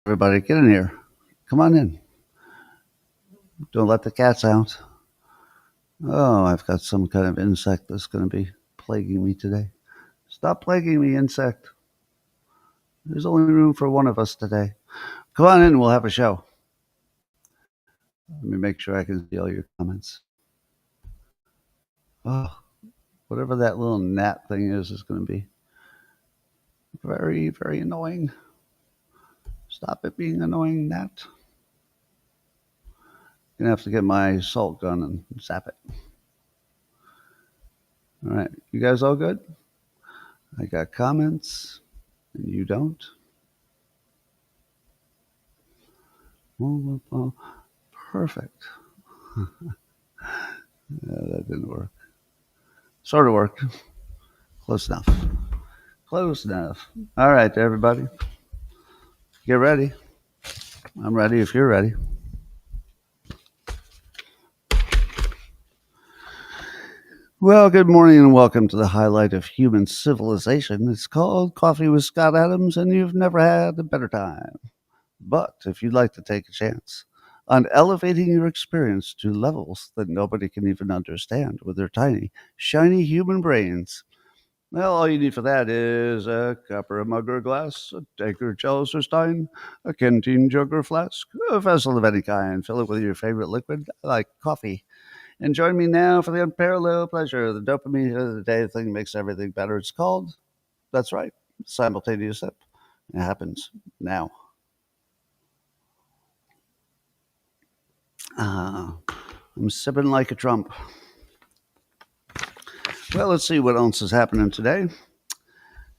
Everybody, get in here. Come on in. Don't let the cats out. Oh, I've got some kind of insect that's going to be plaguing me today. Stop plaguing me, insect. There's only room for one of us today. Come on in, we'll have a show. Let me make sure I can see all your comments. Oh, whatever that little gnat thing is going to be very, very annoying. Stop it being annoying, gnat. Gonna have to get my salt gun and zap it. All right, you guys all good? I got comments, and you don't. Well, perfect. That didn't work. Sort of worked. Close enough. Close enough. All right, everybody. Get ready. I'm ready if you're ready. Well, good morning and welcome to the highlight of human civilization. It's called Coffee with Scott Adams, and you've never had a better time. But if you'd like to take a chance on elevating your experience to levels that nobody can even understand with their tiny, shiny human brains, well, all you need for that is a cup or a mug or a glass, a taker, chalice or stein, a canteen jug or flask, a vessel of any kind. Fill it with your favorite liquid, like coffee. And join me now for the unparalleled pleasure. The dopamine of the day thing makes everything better. It's called, that's right, simultaneous sip. It happens now. I'm sipping like a Trump. Well, let's see what else is happening today.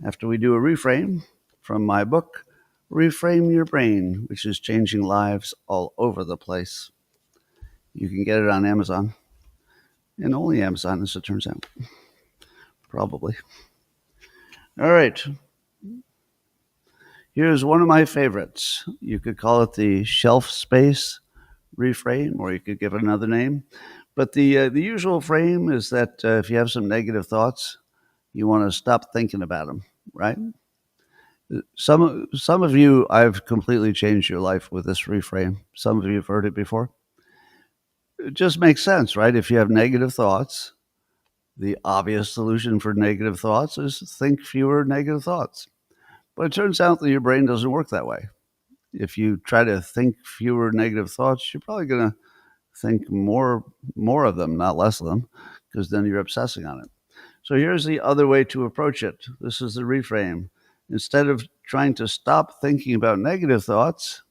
After we do a reframe from my book, Reframe Your Brain, which is changing lives all over the place. You can get it on Amazon. And only Amazon, as it turns out. Probably. All right. Here's one of my favorites. You could call it the shelf space reframe, or you could give it another name. But the usual frame is that if you have some negative thoughts, you want to stop thinking about them, right? Some of you, I've completely changed your life with this reframe. Some of you have heard it before. It just makes sense, right? If you have negative thoughts, the obvious solution for negative thoughts is think fewer negative thoughts. But it turns out that your brain doesn't work that way. If you try to think fewer negative thoughts, you're probably going to think more of them, not less of them, because then you're obsessing on it. So here's the other way to approach it. This is the reframe. Instead of trying to stop thinking about negative thoughts,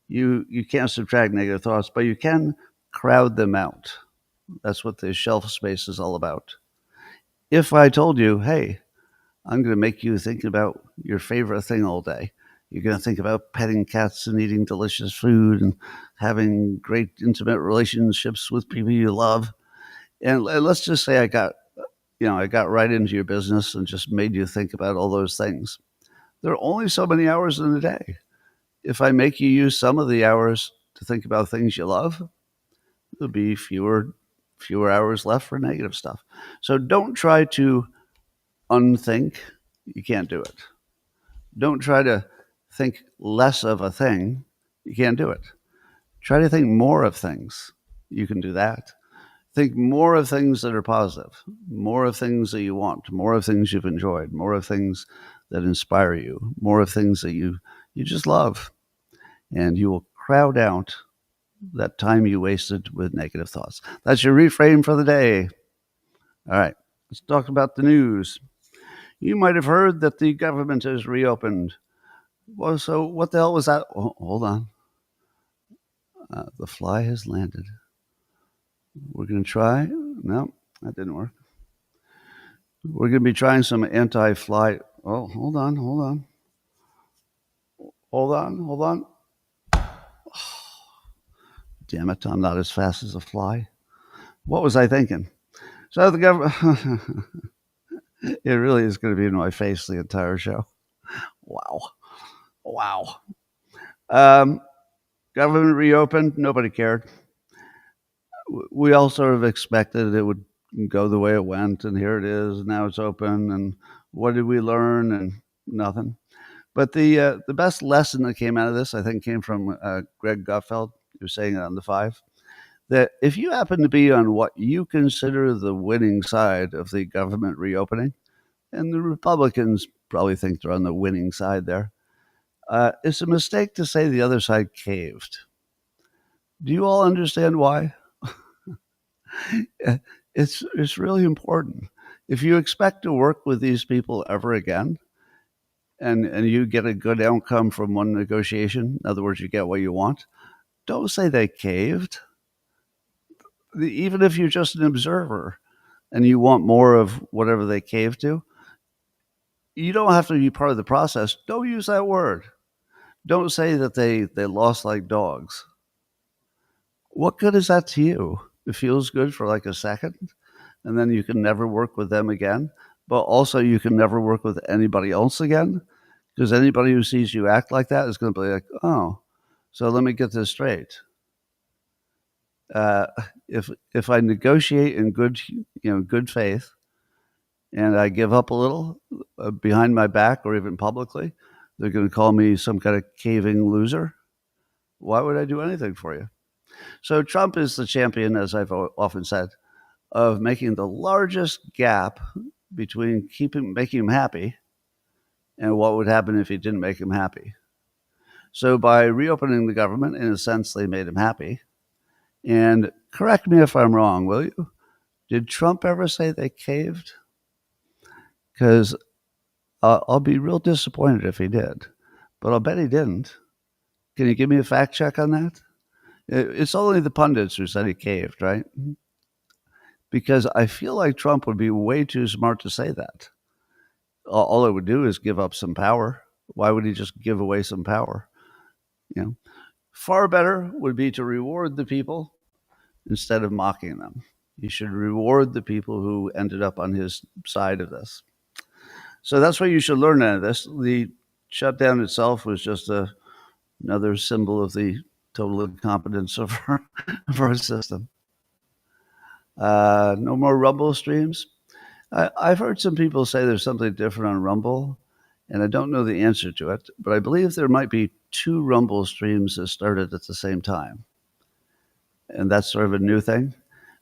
you can't subtract negative thoughts, but you can crowd them out. That's what the shelf space is all about. If I told you, hey, I'm going to make you think about your favorite thing all day. You're going to think about petting cats and eating delicious food and having great intimate relationships with people you love. And let's just say I got right into your business and just made you think about all those things. There are only so many hours in a day. If I make you use some of the hours to think about things you love, there'll be fewer hours left for negative stuff. So don't try to unthink. You can't do it. Don't try to think less of a thing. You can't do it. Try to think more of things. You can do that. Think more of things that are positive, more of things that you want, more of things you've enjoyed, more of things that inspire you, more of things that you just love. And you will crowd out that time you wasted with negative thoughts. That's your reframe for the day. All right, let's talk about the news. You might have heard that the government has reopened. Well, so what the hell was that? Oh, hold on. The fly has landed. We're going to try. No, that didn't work. We're going to be trying some anti-fly. Oh, hold on. Damn it, I'm not as fast as a fly. What was I thinking? So the government, it really is going to be in my face the entire show. Wow. Government reopened. Nobody cared. We all sort of expected it would go the way it went, and here it is. Now it's open, and what did we learn? And nothing. But the best lesson that came out of this, I think, came from Greg Gutfeld, who was saying it on the Five, that if you happen to be on what you consider the winning side of the government reopening, and the Republicans probably think they're on the winning side there, it's a mistake to say the other side caved. Do you all understand why? It's really important. If you expect to work with these people ever again, and you get a good outcome from one negotiation, in other words, you get what you want, don't say they caved. Even if you're just an observer and you want more of whatever they caved to, you don't have to be part of the process. Don't use that word. Don't say that they lost like dogs. What good is that to you? It feels good for like a second, and then you can never work with them again. But also, you can never work with anybody else again, because anybody who sees you act like that is going to be like, oh, so let me get this straight. Uh, if I negotiate in good faith, and I give up a little behind my back or even publicly, they're going to call me some kind of caving loser. Why would I do anything for you? So Trump is the champion, as I've often said, of making the largest gap between making him happy and what would happen if he didn't make him happy. So by reopening the government, in a sense, they made him happy. And correct me if I'm wrong, will you? Did Trump ever say they caved? Because I'll be real disappointed if he did, but I'll bet he didn't. Can you give me a fact check on that? It's only the pundits who said he caved, right? Because I feel like Trump would be way too smart to say that. All it would do is give up some power. Why would he just give away some power? Far better would be to reward the people instead of mocking them. He should reward the people who ended up on his side of this. So that's what you should learn out of this. The shutdown itself was just another symbol of the total incompetence of our system. No more Rumble streams. I've heard some people say there's something different on Rumble, and I don't know the answer to it, but I believe there might be 2 Rumble streams that started at the same time. And that's sort of a new thing.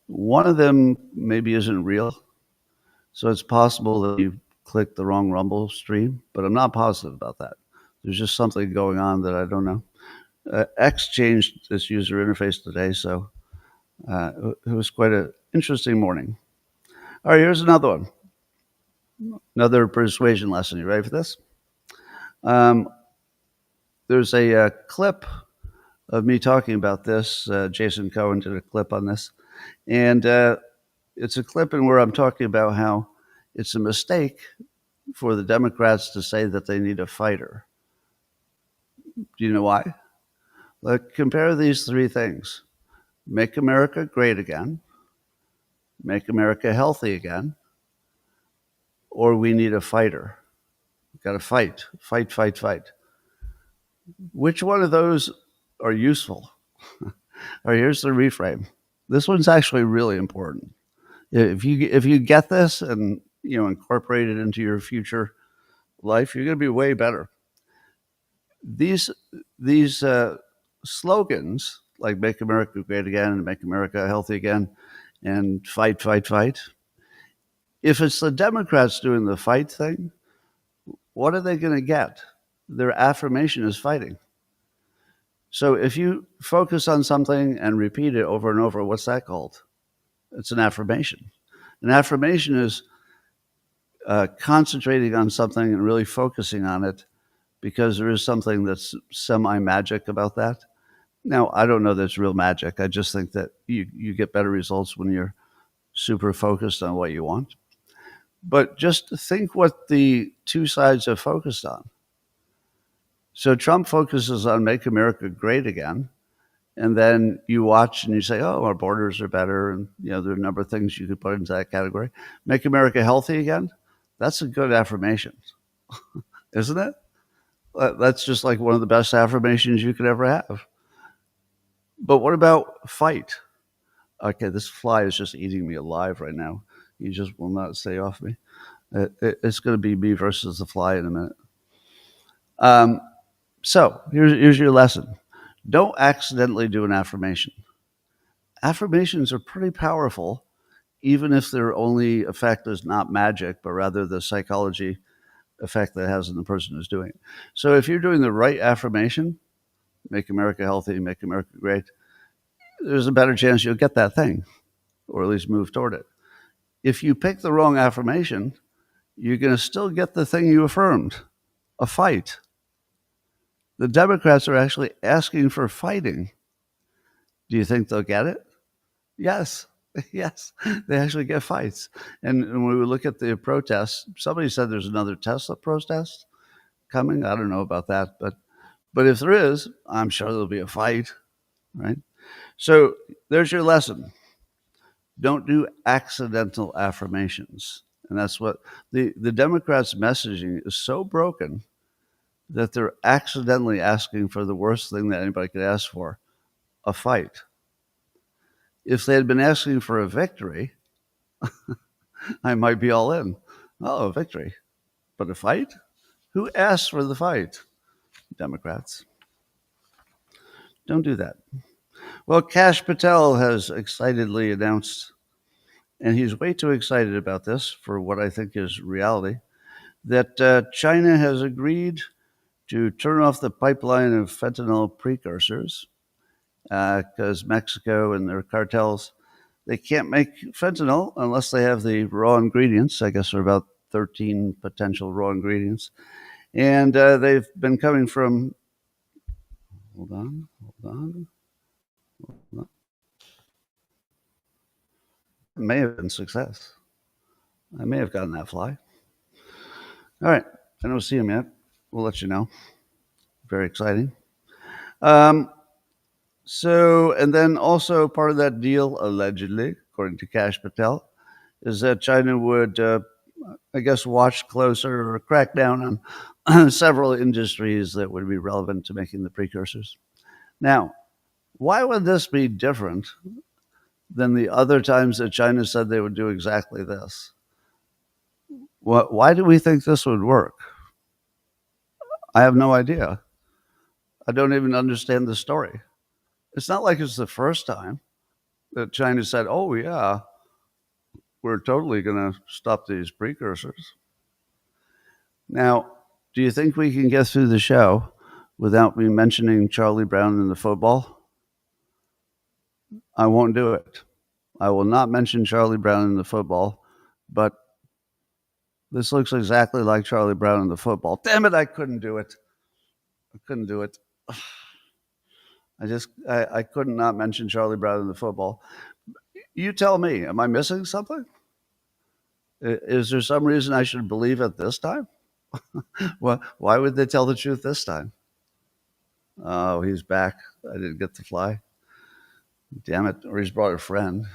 One of them maybe isn't real, so it's possible that you clicked the wrong Rumble stream, but I'm not positive about that. There's just something going on that I don't know. X changed its user interface today, so it was quite an interesting morning. All right, here's another one. Another persuasion lesson. You ready for this? There's a clip of me talking about this. Jason Cohen did a clip on this. And it's a clip in where I'm talking about how it's a mistake for the Democrats to say that they need a fighter. Do you know why? Compare these 3 things. Make America great again, make America healthy again, or we need a fighter. We've got to fight. Which one of those are useful? All right, here's the reframe. This one's actually really important. If you get this and incorporate it into your future life, you're going to be way better. These slogans like "Make America Great Again" and "Make America Healthy Again" and "Fight." If it's the Democrats doing the fight thing, what are they going to get? Their affirmation is fighting. So if you focus on something and repeat it over and over, what's that called? It's an affirmation. An affirmation is concentrating on something and really focusing on it because there is something that's semi-magic about that. Now, I don't know that it's real magic. I just think that you get better results when you're super focused on what you want. But just think what the 2 sides are focused on. So Trump focuses on make America great again. And then you watch and you say, oh, our borders are better. And, there are a number of things you could put into that category. Make America healthy again. That's a good affirmation, isn't it? That's just like one of the best affirmations you could ever have. But what about fight? Okay, this fly is just eating me alive right now. He just will not stay off me. It's going to be me versus the fly in a minute. Um, so here's your lesson. Don't accidentally do an affirmation. Affirmations are pretty powerful, even if their only effect is not magic, but rather the psychology effect that it has on the person who's doing it. So if you're doing the right affirmation, make America healthy, make America great, there's a better chance you'll get that thing, or at least move toward it. If you pick the wrong affirmation, you're going to still get the thing you affirmed, a fight. The Democrats are actually asking for fighting. Do you think they'll get it? Yes. Yes, they actually get fights. And when we look at the protests, somebody said there's another Tesla protest coming. I don't know about that, but if there is, I'm sure there'll be a fight, right? So there's your lesson. Don't do accidental affirmations. And that's what the Democrats' messaging is so broken that they're accidentally asking for the worst thing that anybody could ask for, a fight. If they had been asking for a victory, I might be all in. Oh, a victory. But a fight? Who asked for the fight? Democrats. Don't do that. Well, Kash Patel has excitedly announced, and he's way too excited about this for what I think is reality, that China has agreed to turn off the pipeline of fentanyl precursors because Mexico and their cartels, they can't make fentanyl unless they have the raw ingredients. I guess there are about 13 potential raw ingredients. And they've been coming from, hold on, hold on. It may have been success. I may have gotten that fly. All right. I don't see him yet. We'll let you know. Very exciting. Um, and then also part of that deal, allegedly, according to Kash Patel, is that China would, I guess, watch closer or crack down on several industries that would be relevant to making the precursors. Now, why would this be different than the other times that China said they would do exactly this? Why do we think this would work? I have no idea. I don't even understand the story. It's not like it's the first time that China said, oh, yeah, we're totally going to stop these precursors. Now, do you think we can get through the show without me mentioning Charlie Brown and the football? I won't do it. I will not mention Charlie Brown and the football, but this looks exactly like Charlie Brown and the football. Damn it, I couldn't do it. I couldn't do it. I couldn't not mention Charlie Brown and the football. You tell me, am I missing something? Is there some reason I should believe it this time? Why would they tell the truth this time? Oh, he's back. I didn't get to fly. Damn it. Or he's brought a friend.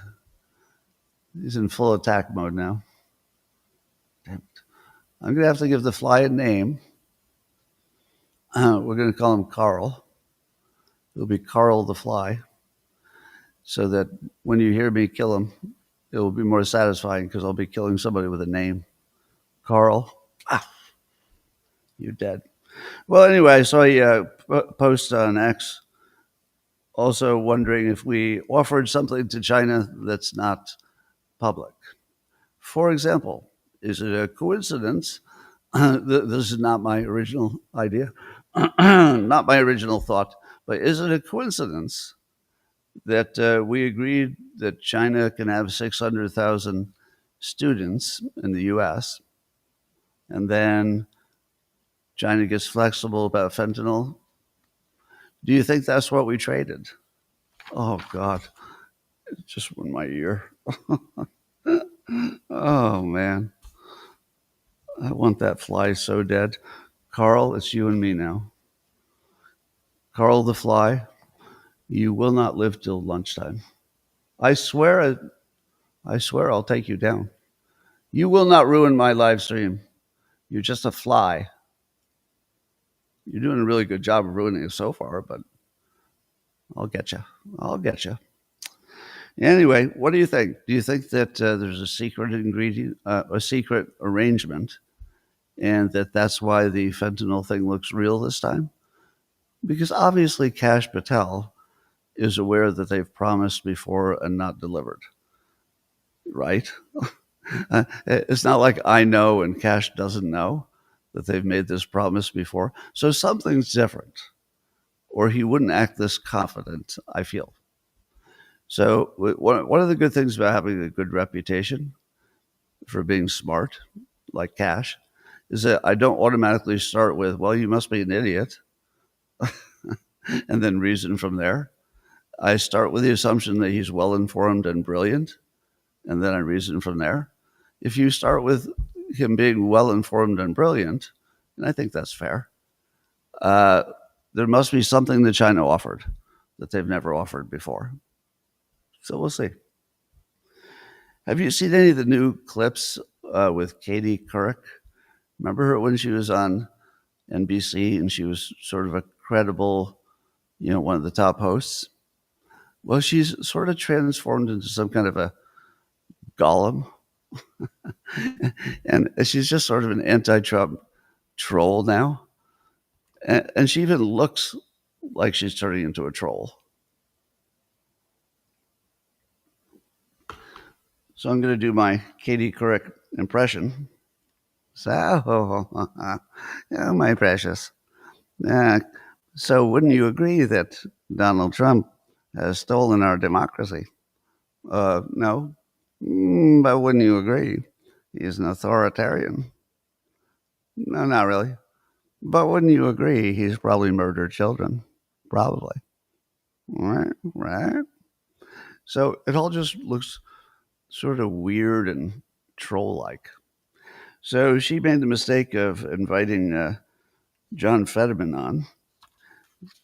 He's in full attack mode now. Damn it. I'm going to have to give the fly a name. We're going to call him Carl. It'll be Carl the fly. So that when you hear me kill him, it will be more satisfying because I'll be killing somebody with a name. Carl. Ah, you're dead. Well, anyway, I saw you post on X also wondering if we offered something to China that's not public. For example, is it a coincidence? This is not my original idea, not my original thought, but is it a coincidence that we agreed that China can have 600,000 students in the US, and then China gets flexible about fentanyl? Do you think that's what we traded? Oh, God. It just went my ear. Oh, man. I want that fly so dead. Carl, it's you and me now. Carl the fly, you will not live till lunchtime. I swear I'll take you down. You will not ruin my live stream. You're just a fly. You're doing a really good job of ruining it so far, but I'll get you. I'll get you. Anyway, what do you think? Do you think that there's a secret ingredient, a secret arrangement and that's why the fentanyl thing looks real this time? Because obviously Kash Patel is aware that they've promised before and not delivered, right? It's not like I know and Kash doesn't know that they've made this promise before. So something's different, or he wouldn't act this confident, I feel. So one of the good things about having a good reputation for being smart, like Cash, is that I don't automatically start with, well, you must be an idiot, and then reason from there. I start with the assumption that he's well informed and brilliant, and then I reason from there. If you start with him being well informed and brilliant, and I think that's fair, uh, there must be something that China offered that they've never offered before. So we'll see. Have you seen any of the new clips with Katie Couric? Remember her when she was on NBC and she was sort of a credible, one of the top hosts? Well, she's sort of transformed into some kind of a golem. And she's just sort of an anti-Trump troll now. And she even looks like she's turning into a troll. So I'm going to do my Katie Couric impression. So, oh, my precious. So wouldn't you agree that Donald Trump has stolen our democracy? No. But wouldn't you agree? He's an authoritarian. No, not really. But wouldn't you agree he's probably murdered children? Probably. Right. So it all just looks sort of weird and troll-like. So she made the mistake of inviting John Fetterman on,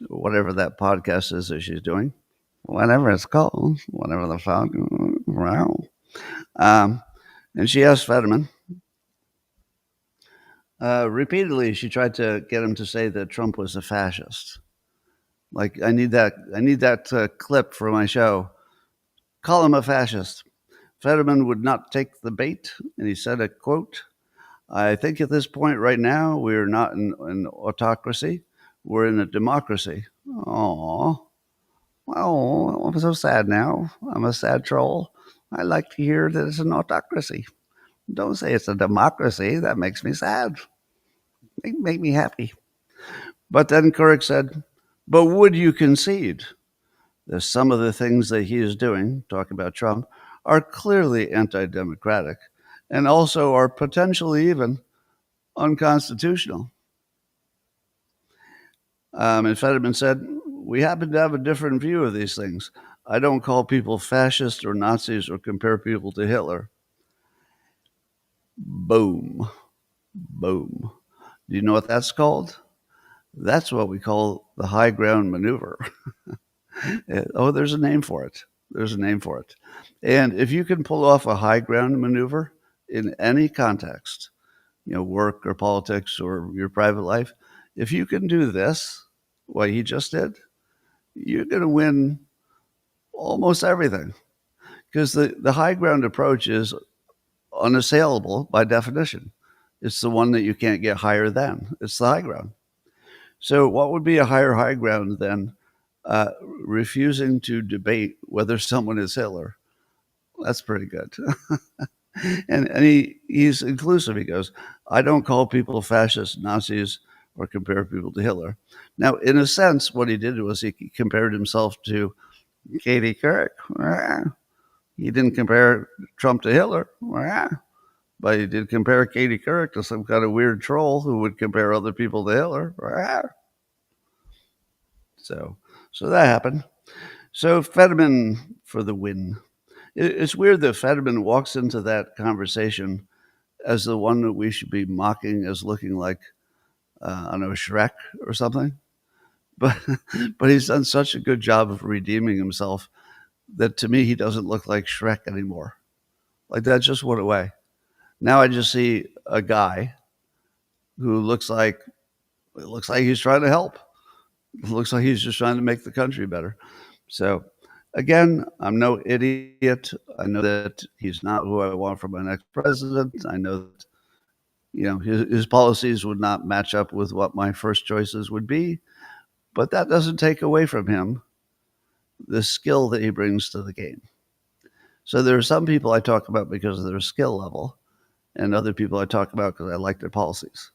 whatever that podcast is that she's doing, whatever it's called, whatever the fuck. Wow. And she asked Fetterman. Repeatedly, she tried to get him to say that Trump was a fascist. Like, I need that clip for my show. Call him a fascist. Fetterman would not take the bait, and he said a quote, I think at this point right now, we're not in an autocracy. We're in a democracy. Oh, I'm so sad now. I'm a sad troll. I like to hear that it's an autocracy. Don't say it's a democracy. That makes me sad. Make me happy. But then Couric said, but would you concede that some of the things that he is doing, talking about Trump, are clearly anti-democratic and also are potentially even unconstitutional? And Fetterman said, we happen to have a different view of these things. I don't call people fascists or Nazis or compare people to Hitler. Boom. Do you know what that's called? That's what we call the high ground maneuver. There's a name for it. And if you can pull off a high ground maneuver in any context, work or politics or your private life, if you can do this, what he just did, you're going to win almost everything. Because the high ground approach is unassailable by definition. It's the one that you can't get higher than. It's the high ground. So what would be a high ground than refusing to debate whether someone is Hitler? That's pretty good. and he's inclusive. He goes, I don't call people fascists, Nazis, or compare people to Hitler. Now, in a sense, what he did was he compared himself to Katie Couric. He didn't compare Trump to Hitler, but he did compare Katie Couric to some kind of weird troll who would compare other people to Hitler. So that happened. So Fetterman for the win. It's weird that Fetterman walks into that conversation as the one that we should be mocking as looking like, I don't know, Shrek or something. But he's done such a good job of redeeming himself that to me he doesn't look like Shrek anymore. Like that just went away. Now I just see a guy who looks like he's trying to help. It looks like he's just trying to make the country better. So again, I'm no idiot. I know that he's not who I want for my next president. I know that, his policies would not match up with what my first choices would be, but that doesn't take away from him the skill that he brings to the game. So there are some people I talk about because of their skill level, and other people I talk about because I like their policies.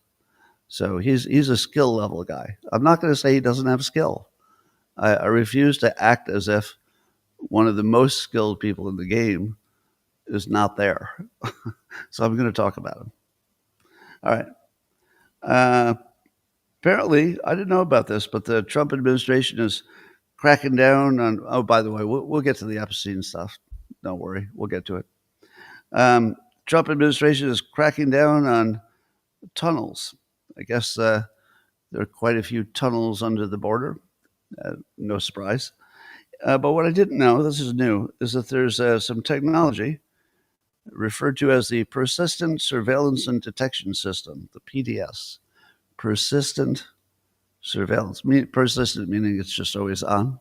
So he's a skill level guy. I'm not going to say he doesn't have skill. I refuse to act as if one of the most skilled people in the game is not there. So I'm going to talk about him. All right. Uh, Apparently, I didn't know about this, but the Trump administration is cracking down on. Oh, by the way, we'll get to the Epstein stuff. Don't worry, we'll get to it. Trump administration is cracking down on tunnels. I guess there are quite a few tunnels under the border. No surprise. But what I didn't know, this is new, is that there's some technology referred to as the Persistent Surveillance and Detection System, the PDS. Persistent surveillance. Persistent meaning it's just always on.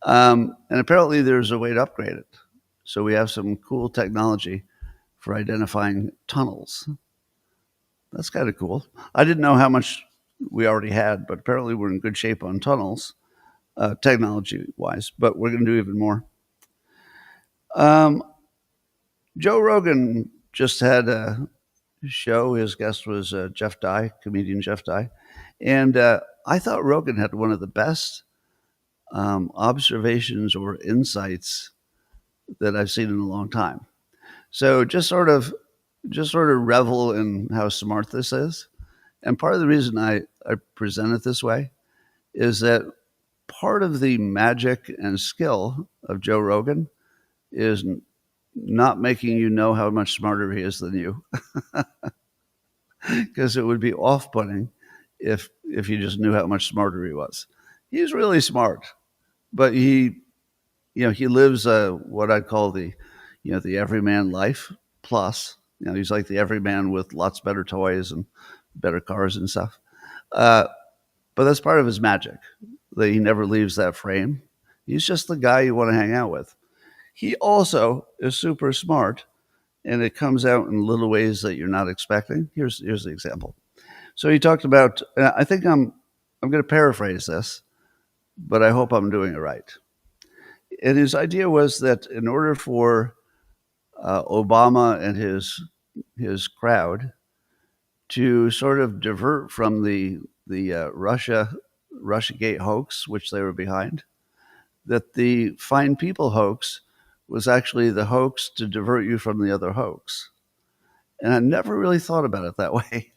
And apparently there's a way to upgrade it. So we have some cool technology for identifying tunnels. That's kind of cool. I didn't know how much we already had, but apparently we're in good shape on tunnels, technology-wise, but we're going to do even more. Joe Rogan just had a show. His guest was Jeff Dye, comedian Jeff Dye. And I thought Rogan had one of the best observations or insights that I've seen in a long time. So just sort of revel in how smart this is. And part of the reason I present it this way is that part of the magic and skill of Joe Rogan is not making you know how much smarter he is than you, because it would be off-putting if you just knew how much smarter he was. He's really smart, but he lives what I'd call the everyman life plus. He's like the everyman with lots better toys and better cars and stuff. But that's part of his magic, that he never leaves that frame. He's just the guy you want to hang out with. He also is super smart, and it comes out in little ways that you're not expecting. Here's the example. So he talked about, I think I'm going to paraphrase this, but I hope I'm doing it right. And his idea was that in order for Obama and his crowd to sort of divert from the Russiagate hoax, which they were behind, that the Fine People hoax was actually the hoax to divert you from the other hoax. And I never really thought about it that way.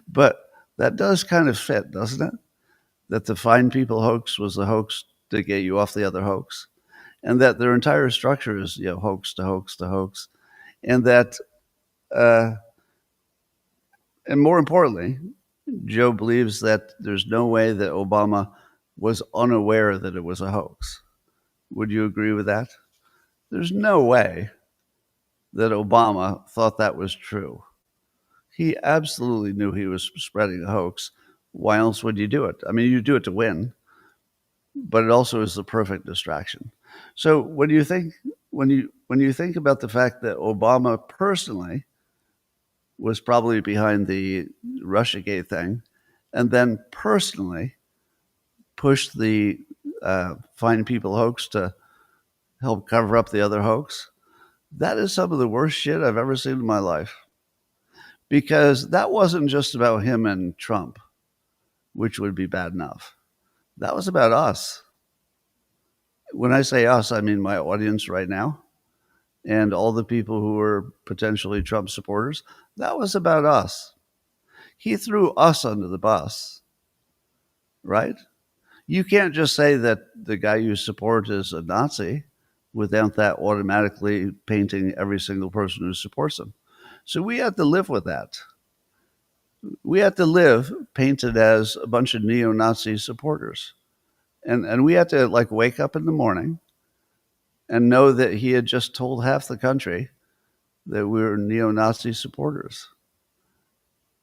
But that does kind of fit, doesn't it? That the Fine People hoax was the hoax to get you off the other hoax. And that their entire structure is hoax to hoax to hoax. And that, and more importantly, Joe believes that there's no way that Obama was unaware that it was a hoax. Would you agree with that? There's no way that Obama thought that was true. He absolutely knew he was spreading a hoax. Why else would you do it? I mean, you do it to win, but it also is the perfect distraction. So when you think about the fact that Obama personally was probably behind the Russiagate thing, and then personally pushed the Fine People hoax to help cover up the other hoax, that is some of the worst shit I've ever seen in my life. Because that wasn't just about him and Trump, which would be bad enough. That was about us. When I say us, I mean my audience right now and all the people who were potentially Trump supporters. That was about us. He threw us under the bus, right? You can't just say that the guy you support is a Nazi without that automatically painting every single person who supports him. So we had to live with that. We had to live painted as a bunch of neo-Nazi supporters. And we had to wake up in the morning and know that he had just told half the country that we were neo-Nazi supporters.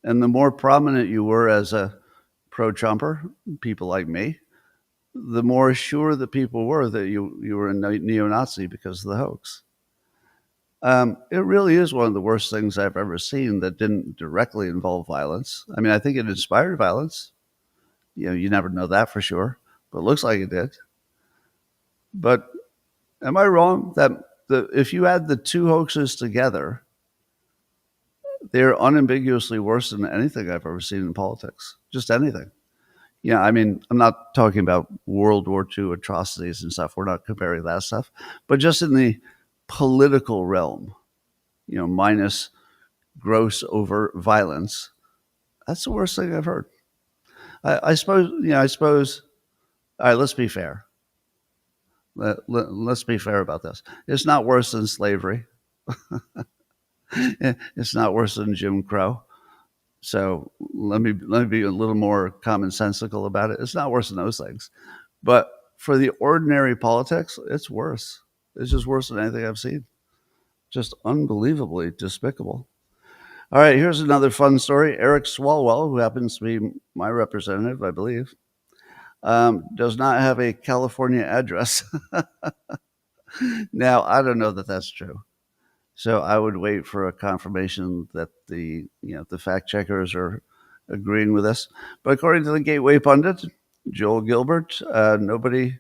And the more prominent you were as a pro-Trumper, people like me, the more sure the people were that you were a neo-Nazi because of the hoax. It really is one of the worst things I've ever seen that didn't directly involve violence. I mean, I think it inspired violence. You never know that for sure, but it looks like it did. But am I wrong that if you add the two hoaxes together, they're unambiguously worse than anything I've ever seen in politics? Just anything. Yeah, I mean, I'm not talking about World War II atrocities and stuff. We're not comparing that stuff, but just in the political realm, minus gross overt violence, that's the worst thing I've heard. I suppose, I suppose, all right, let's be fair. Let's be fair about this. It's not worse than slavery. It's not worse than Jim Crow. So let me be a little more commonsensical about it. It's not worse than those things, but for the ordinary politics, it's worse. It's just worse than anything I've seen. Just unbelievably despicable. All right, here's another fun story. Eric Swalwell, who happens to be my representative, I believe, does not have a California address. Now, I don't know that that's true. So I would wait for a confirmation that the fact checkers are agreeing with us. But according to the Gateway pundit, Joel Gilbert, nobody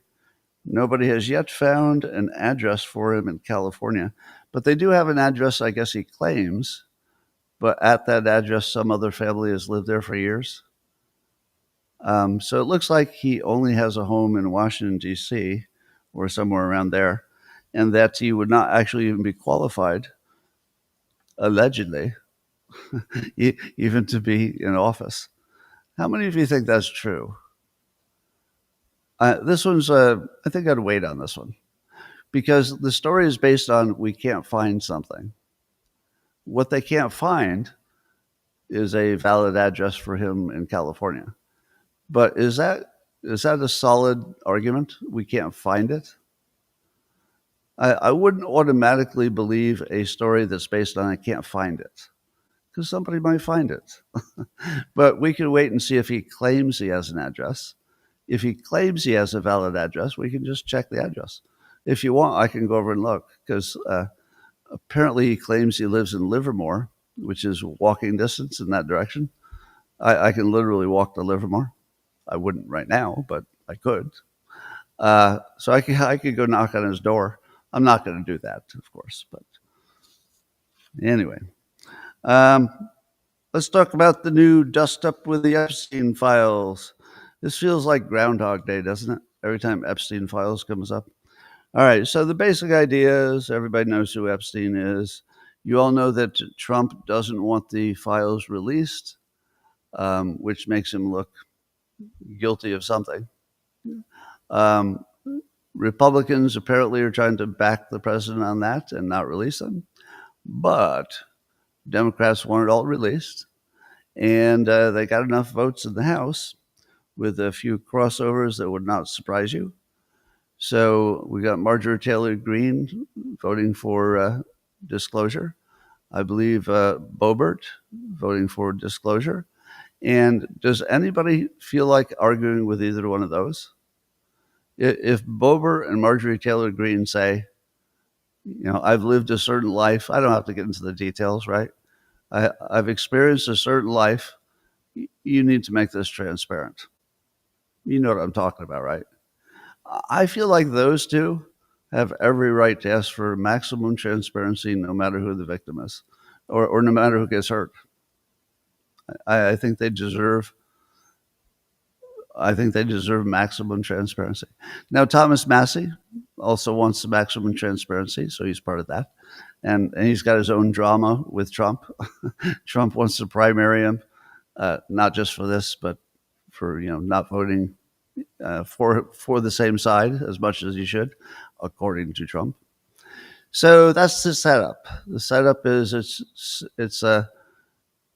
has yet found an address for him in California. But they do have an address, I guess he claims. But at that address, some other family has lived there for years. So it looks like he only has a home in Washington, D.C., or somewhere around there, and that he would not actually even be qualified, allegedly, even to be in office. How many of you think that's true? This one's, I think I'd wait on this one because the story is based on we can't find something. What they can't find is a valid address for him in California. But is that a solid argument? We can't find it? I wouldn't automatically believe a story that's based on I can't find it because somebody might find it. But we can wait and see if he claims he has an address. If he claims he has a valid address, we can just check the address. If you want, I can go over and look because apparently he claims he lives in Livermore, which is walking distance in that direction. I can literally walk to Livermore. I wouldn't right now, but I could. So I could go knock on his door. I'm not going to do that, of course. But anyway, let's talk about the new dust up with the Epstein files. This feels like Groundhog Day, doesn't it? Every time Epstein files comes up. All right, so the basic idea is everybody knows who Epstein is. You all know that Trump doesn't want the files released, which makes him look guilty of something. Republicans apparently are trying to back the president on that and not release them. But Democrats want it all released. And they got enough votes in the House with a few crossovers that would not surprise you. So we got Marjorie Taylor Greene voting for disclosure. I believe Boebert voting for disclosure. And does anybody feel like arguing with either one of those? If Boebert and Marjorie Taylor Greene say, I've lived a certain life, I don't have to get into the details, right? I've experienced a certain life. You need to make this transparent. You know what I'm talking about, right? I feel like those two have every right to ask for maximum transparency no matter who the victim is or no matter who gets hurt. I think they deserve maximum transparency. Now, Thomas Massey also wants maximum transparency, so he's part of that. And he's got his own drama with Trump. Trump wants to primary him, not just for this, but for not voting for the same side as much as he should, according to Trump. So that's the setup. The setup is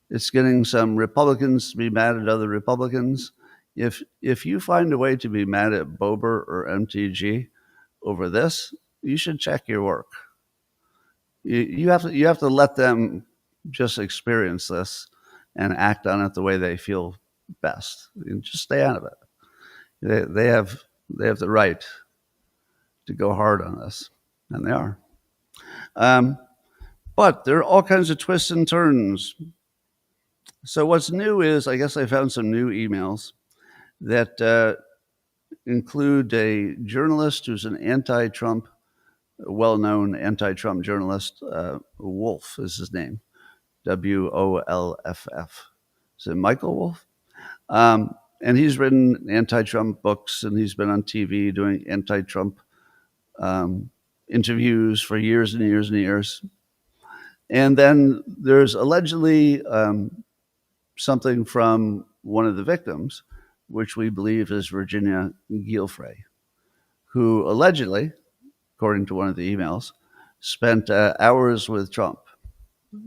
it's getting some Republicans to be mad at other Republicans. If you find a way to be mad at Boebert or MTG over this, you should check your work. You have to let them just experience this and act on it the way they feel best. And just stay out of it. They have the right to go hard on this, and they are. But there are all kinds of twists and turns. So what's new is, I guess I found some new emails that include a journalist who's an anti-Trump, well-known anti-Trump journalist. Wolf is his name, Wolff. Is it Michael Wolff? And he's written anti-Trump books, and he's been on TV doing anti-Trump interviews for years and years and years. And then there's allegedly something from one of the victims, which we believe is Virginia Giuffre, who allegedly, according to one of the emails, spent hours with Trump.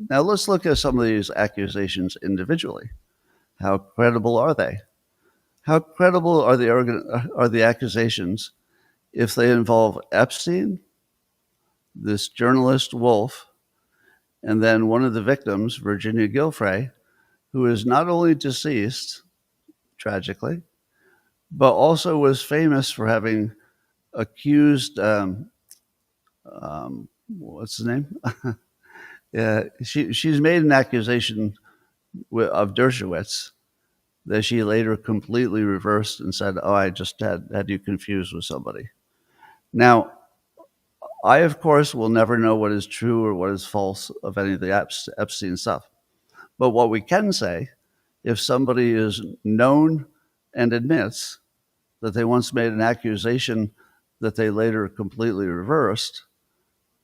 Now let's look at some of these accusations individually. How credible are they? How credible are the accusations if they involve Epstein, this journalist Wolff, and then one of the victims, Virginia Giuffre, who is not only deceased, tragically, but also was famous for having accused, what's his name? Yeah, she's made an accusation of Dershowitz that she later completely reversed and said, "Oh, I just had you confused with somebody." Now, I, of course, will never know what is true or what is false of any of the Epstein stuff. But what we can say, if somebody is known and admits that they once made an accusation that they later completely reversed,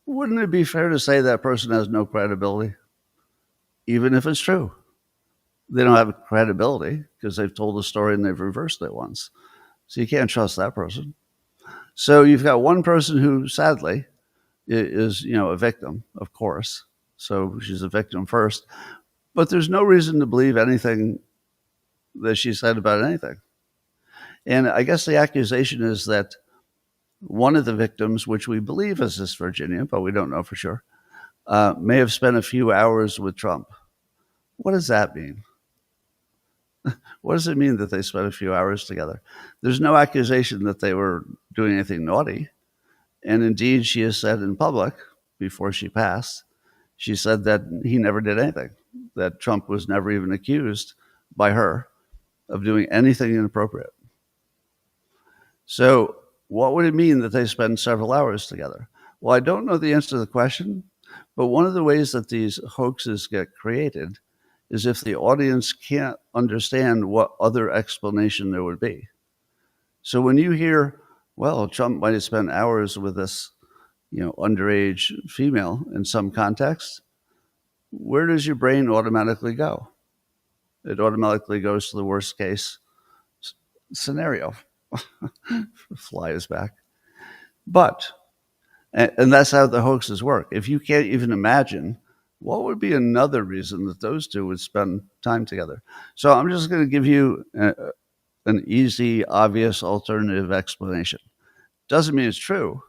wouldn't it be fair to say that person has no credibility, even if it's true? They don't have credibility because they've told a story and they've reversed it once. So you can't trust that person. So you've got one person who, sadly, is a victim, of course. So she's a victim first. But there's no reason to believe anything that she said about anything. And I guess the accusation is that one of the victims, which we believe is this Virginia, but we don't know for sure, may have spent a few hours with Trump. What does that mean? What does it mean that they spent a few hours together? There's no accusation that they were doing anything naughty. And indeed, she has said in public, before she passed, she said that he never did anything, that Trump was never even accused by her of doing anything inappropriate. So what would it mean that they spend several hours together? Well, I don't know the answer to the question, but one of the ways that these hoaxes get created is if the audience can't understand what other explanation there would be. So when you hear, well, Trump might have spent hours with this, underage female in some context, where does your brain automatically go? It automatically goes to the worst case scenario. Fly is back. But, and that's how the hoaxes work. If you can't even imagine, what would be another reason that those two would spend time together? So I'm just going to give you an easy, obvious alternative explanation. Doesn't mean it's true.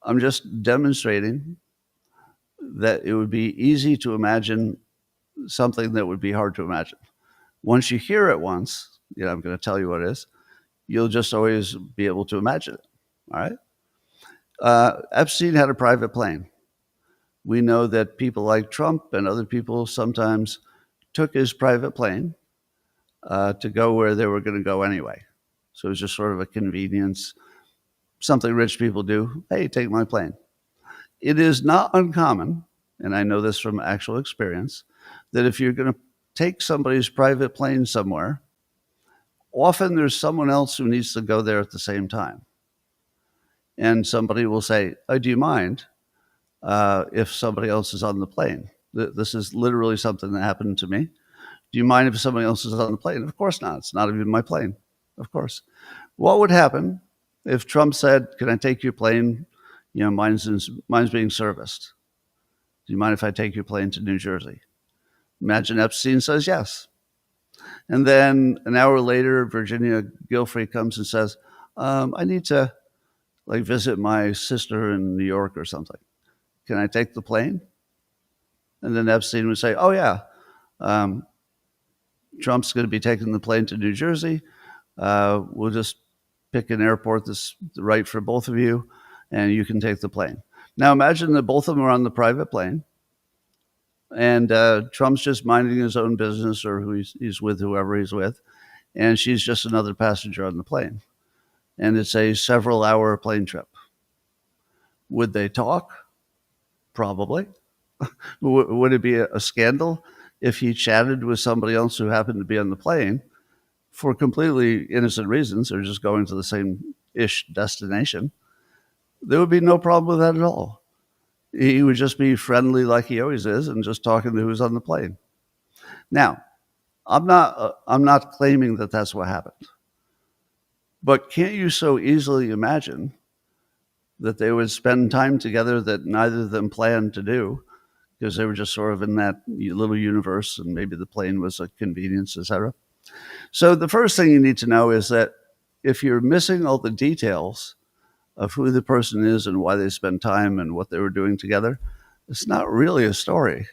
I'm just demonstrating that it would be easy to imagine something that would be hard to imagine. Once you hear it once, I'm going to tell you what it is, you'll just always be able to imagine it. All right? Epstein had a private plane. We know that people like Trump and other people sometimes took his private plane to go where they were going to go anyway. So it was just sort of a convenience, something rich people do. Hey, take my plane. It is not uncommon, and I know this from actual experience, that if you're going to take somebody's private plane somewhere, often there's someone else who needs to go there at the same time. And somebody will say, oh, do you mind if somebody else is on the plane? This is literally something that happened to me. Do you mind if somebody else is on the plane? Of course not. It's not even my plane. Of course. What would happen if Trump said, can I take your plane? Mine's being serviced. Do you mind if I take your plane to New Jersey? Imagine Epstein says yes. And then an hour later, Virginia Giuffre comes and says, I need to visit my sister in New York or something. Can I take the plane? And then Epstein would say, oh yeah, Trump's going to be taking the plane to New Jersey. We'll just pick an airport that's right for both of you, and you can take the plane. Now imagine that both of them are on the private plane, And Trump's just minding his own business, or he's with whoever he's with, and she's just another passenger on the plane. And it's a several-hour plane trip. Would they talk? Probably. Would it be a scandal if he chatted with somebody else who happened to be on the plane for completely innocent reasons? They're just going to the same ish destination. There would be no problem with that at all. He would just be friendly like he always is and just talking to who's on the plane. Now, I'm not claiming that that's what happened, but can't you so easily imagine that they would spend time together that neither of them planned to do because they were just sort of in that little universe, and maybe the plane was a convenience, etc. So the first thing you need to know is that if you're missing all the details of who the person is and why they spent time and what they were doing together, it's not really a story.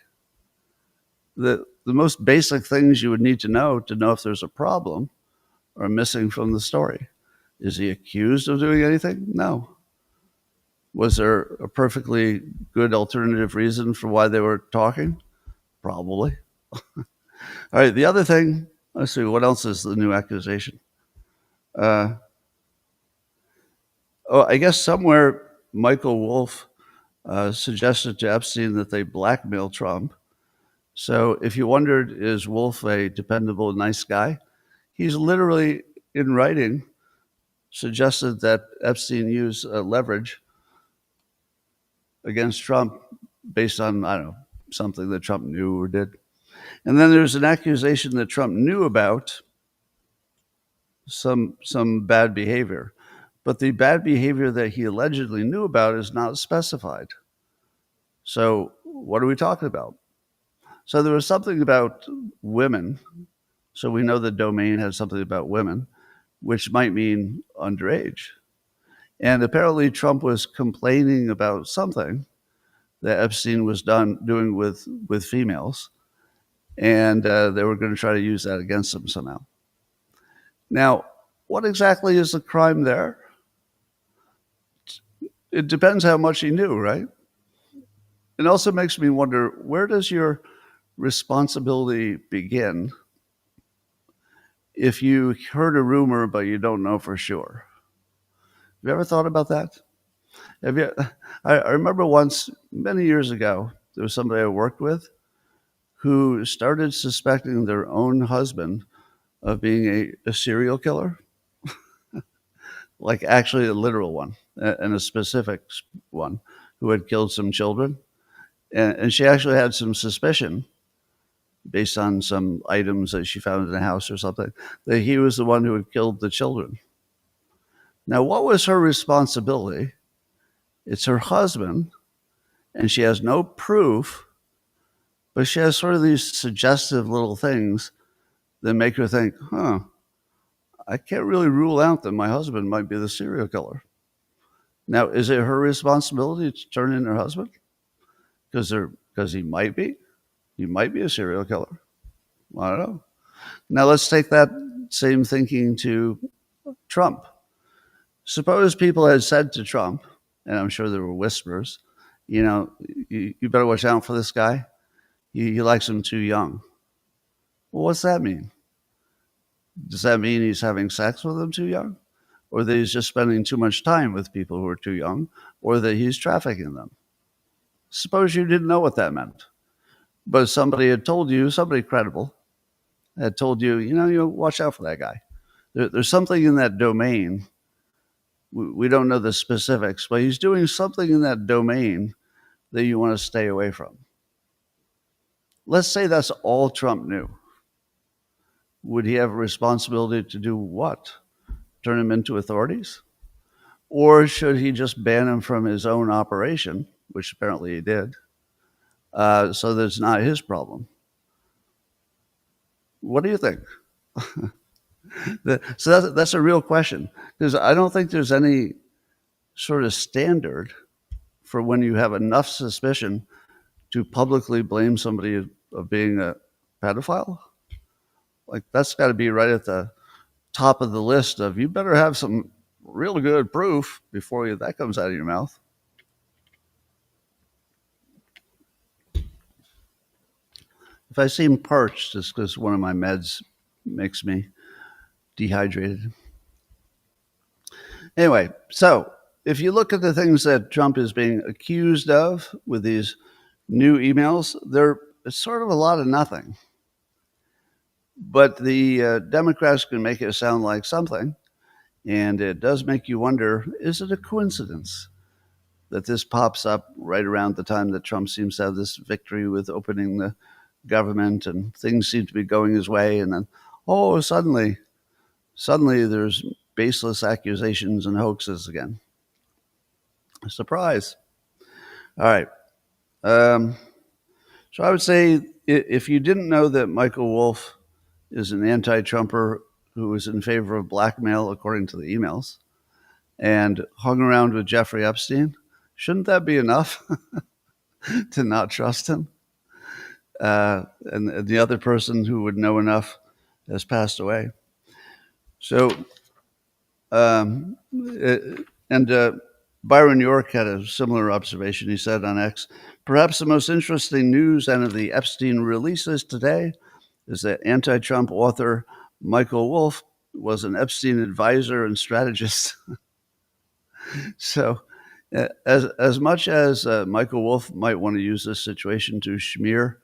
The most basic things you would need to know if there's a problem are missing from the story. Is he accused of doing anything? No. Was there a perfectly good alternative reason for why they were talking? Probably. All right, the other thing, let's see, what else is the new accusation? I guess somewhere Michael Wolff suggested to Epstein that they blackmail Trump. So if you wondered, is Wolff a dependable, nice guy? He's literally, in writing, suggested that Epstein use leverage against Trump based on, I don't know, something that Trump knew or did. And then there's an accusation that Trump knew about some bad behavior. But the bad behavior that he allegedly knew about is not specified. So what are we talking about? So there was something about women. So we know the domain has something about women, which might mean underage. And apparently Trump was complaining about something that Epstein was doing with females, and they were going to try to use that against him somehow. Now, what exactly is the crime there? It depends how much he knew, right? It also makes me wonder, where does your responsibility begin if you heard a rumor but you don't know for sure? Have you ever thought about that? Have you? I remember once, many years ago, there was somebody I worked with who started suspecting their own husband of being a serial killer, like actually a literal one, and a specific one who had killed some children. And she actually had some suspicion based on some items that she found in the house or something, that he was the one who had killed the children. Now, what was her responsibility? It's her husband, and she has no proof, but she has sort of these suggestive little things that make her think, I can't really rule out that my husband might be the serial killer. Now, is it her responsibility to turn in her husband? Because he might be? He might be a serial killer. I don't know. Now, let's take that same thinking to Trump. Suppose people had said to Trump, and I'm sure there were whispers, you better watch out for this guy. He likes him too young. Well, what's that mean? Does that mean he's having sex with them too young? Or that he's just spending too much time with people who are too young? Or that he's trafficking them? Suppose you didn't know what that meant, but somebody had told you, somebody credible, had told you, you watch out for that guy. There's something in that domain. We don't know the specifics, but he's doing something in that domain that you want to stay away from. Let's say that's all Trump knew. Would he have a responsibility to do what? Turn him into authorities? Or should he just ban him from his own operation, which apparently he did, so that it's not his problem? What do you think? So that's a real question, because I don't think there's any sort of standard for when you have enough suspicion to publicly blame somebody of being a pedophile. Like, that's got to be right at the top of the list of, you better have some real good proof before that comes out of your mouth. If I seem parched, it's because one of my meds makes me dehydrated. Anyway, so if you look at the things that Trump is being accused of with these new emails, they're sort of a lot of nothing. But the Democrats can make it sound like something. And it does make you wonder, is it a coincidence that this pops up right around the time that Trump seems to have this victory with opening the government and things seem to be going his way? And then, oh, suddenly there's baseless accusations and hoaxes again. Surprise. All right. Um, so I would say if you didn't know that Michael Wolff is an anti-Trumper who is in favor of blackmail, according to the emails, and hung around with Jeffrey Epstein, shouldn't that be enough to not trust him? And the other person who would know enough has passed away. So, and Byron York had a similar observation. He said on X, perhaps the most interesting news out of the Epstein releases today is that anti-Trump author Michael Wolff was an Epstein advisor and strategist. So, as much as Michael Wolff might want to use this situation to smear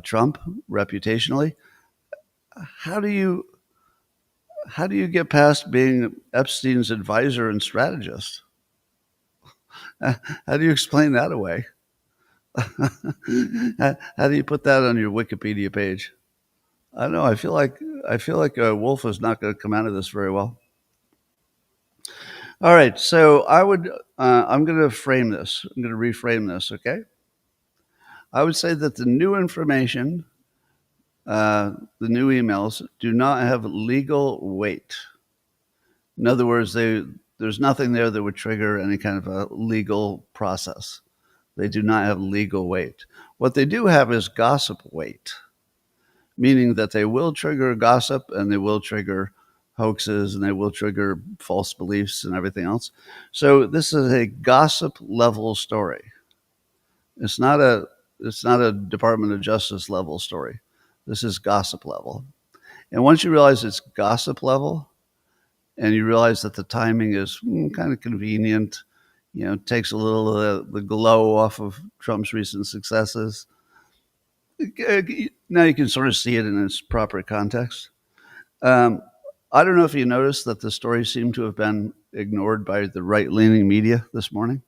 Trump reputationally, how do you get past being Epstein's advisor and strategist? How do you explain that away? How do you put that on your Wikipedia page? I don't know. I feel like Wolff is not going to come out of this very well. All right, so I'm going to frame this. I'm going to reframe this. Okay, I would say that the new information, the new emails, do not have legal weight. In other words, there's nothing there that would trigger any kind of a legal process. They do not have legal weight. What they do have is gossip weight, meaning that they will trigger gossip and they will trigger hoaxes and they will trigger false beliefs and everything else. So this is a gossip level story. It's not a Department of Justice level story. This is gossip level. And once you realize it's gossip level, and you realize that the timing is kind of convenient, takes a little of the glow off of Trump's recent successes. Now you can sort of see it in its proper context. I don't know if you noticed that the story seemed to have been ignored by the right-leaning media this morning.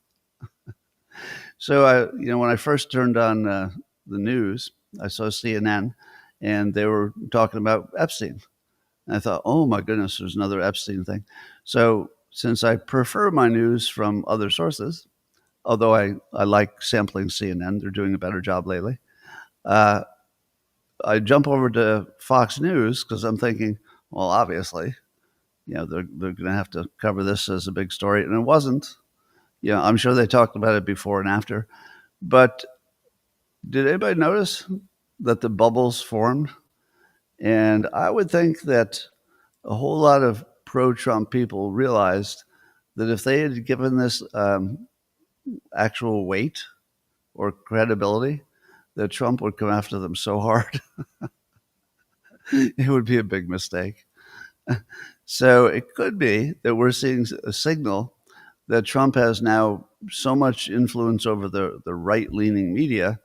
So when I first turned on the news, I saw CNN, and they were talking about Epstein. And I thought, oh my goodness, there's another Epstein thing. So since I prefer my news from other sources, although I like sampling CNN, they're doing a better job lately, I jump over to Fox News because I'm thinking, well, obviously, they're going to have to cover this as a big story. And it wasn't. I'm sure they talked about it before and after. But did anybody notice that the bubbles formed? And I would think that a whole lot of pro-Trump people realized that if they had given this actual weight or credibility, that Trump would come after them so hard. It would be a big mistake. So it could be that we're seeing a signal that Trump has now so much influence over the right-leaning media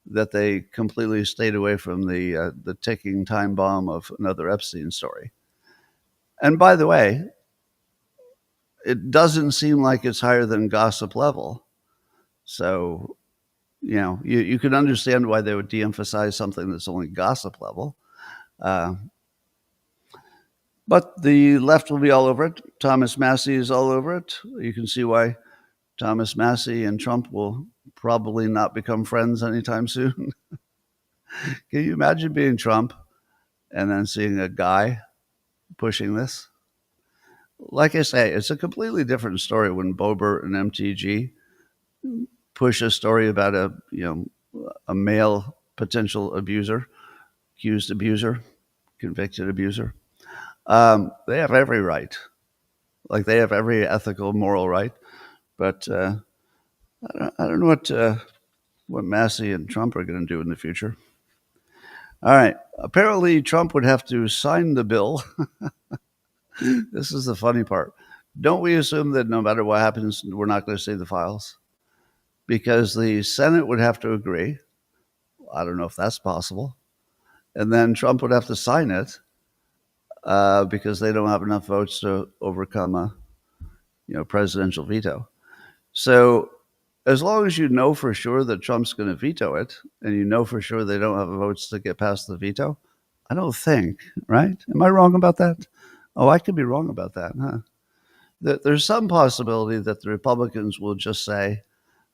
that they completely stayed away from the ticking time bomb of another Epstein story. And by the way, it doesn't seem like it's higher than gossip level. So, you could understand why they would de-emphasize something that's only gossip level. But the left will be all over it. Thomas Massie is all over it. You can see why Thomas Massie and Trump will probably not become friends anytime soon. Can you imagine being Trump and then seeing a guy pushing this? Like I say, it's a completely different story when Boebert and MTG push a story about a male potential abuser, accused abuser, convicted abuser. They have every right, like they have every ethical, moral right. But I don't know what Massey and Trump are going to do in the future. All right. Apparently, Trump would have to sign the bill. This is the funny part. Don't we assume that no matter what happens, we're not going to see the files? Because the Senate would have to agree. I don't know if that's possible. And then Trump would have to sign it because they don't have enough votes to overcome a presidential veto. So as long as you know for sure that Trump's going to veto it, and you know for sure they don't have votes to get past the veto, I don't think, right? Am I wrong about that? Oh, I could be wrong about that, huh? There's some possibility that the Republicans will just say,